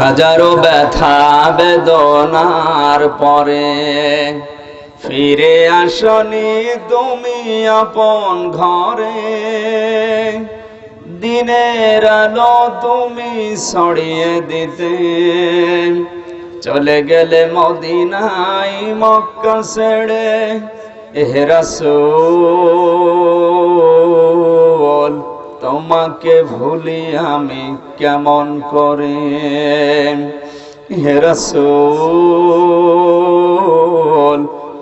হাজারো ব্যথা বেদনার পরে ফিরে আসনি তুমি আপন ঘরে। দিনের আলো তুমি ছড়িয়ে দিতে চলে গেলে মদিনায় মক্কা ছেড়ে। হে রাসূল তোমাকে ভুলি আমি কেমন করে। হে রাসূল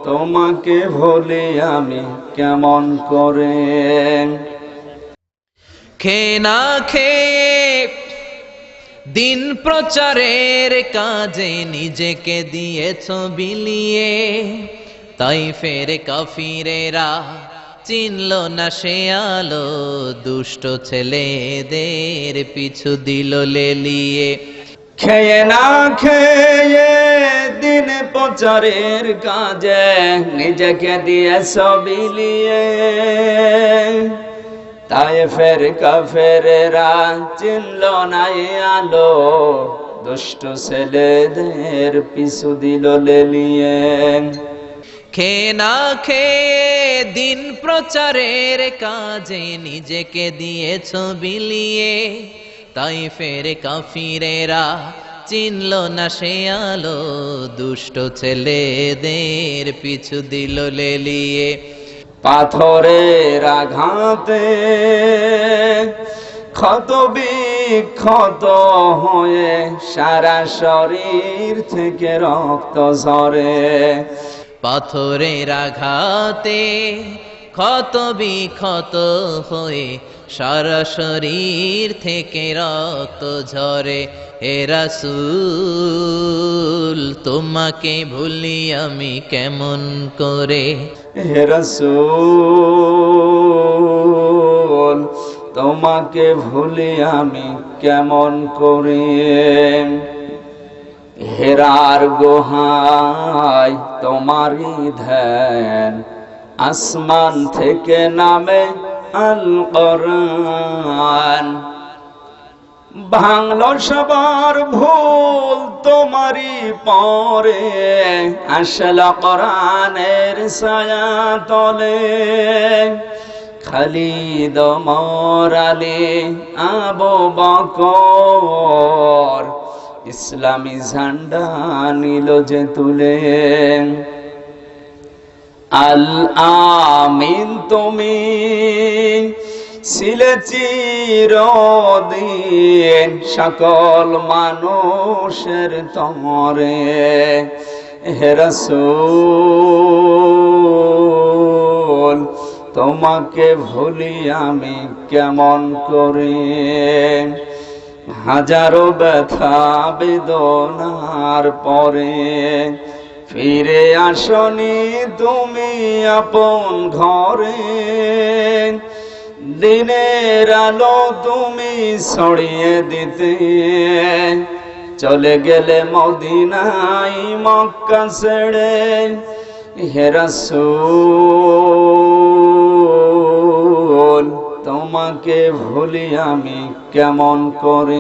তোমাকে ভুলি আমি কেমন করে। খেয়ে না খেয়ে দিন প্রচারের কাজে নিজেকে দিয়েছ বিলিয়ে। তাইফের কাফিরেরা চিনল না সে আলো, দুষ্ট ছেলেদের পিছু দিল লেলিয়ে। খেয়ে না খেয়ে দিন প্রচারের কাজে নিজেকে দিয়েছ বিলিয়ে। তায়েফের কাফেরেরা চিনল না এ আলো, দুষ্ট ছেলেদের পিছু দিল লেলিয়ে। খেয়ে না খেয়ে দিন প্রচারের কাজে নিজেকে দিয়েছ বিলিয়ে। তাইফের কাফিরেরা চিনল না সে আলো, দুষ্ট ছেলেদের পিছু দিল লেলিয়ে। পাথরের আঘাতে ক্ষত বিক্ষত হয়ে সারা শরীর থেকে রক্ত ঝরে। পাথরের আঘাতে ক্ষত বিক্ষত হয়ে সারা শরীর থেকে রক্ত ঝরে। হে রাসূল তোমাকে ভুলি আমি কেমন করে। হে রাসূল তোমাকে ভুলি আমি কেমন করে। হেরার গুহায় তোমারই ধ্যান, আসমান থেকে নামে আল কোরআন। ভাঙল সবার ভুল তোমারই পরে, আসল কোরআনের ছায়া তলে। খালিদ ওমর আলী আবু বকর ইসলামী ঝান্ডা নিল যে তুলে। আল আমিন তুমি ছিলে চিরদিন সকল মানুষের তরে। হে রাসূল তোমাকে ভুলি আমি কেমন করে। হাজারো ব্যথা বেদনার পরে ফিরে আসনি তুমি আপন ঘরে। দিনের আলো তুমি ছড়িয়ে দিতে চলে গেলে মদিনায় মক্কা ছেড়ে। হে রাসূল তোমাকে ভুলি আমি কেমন করে।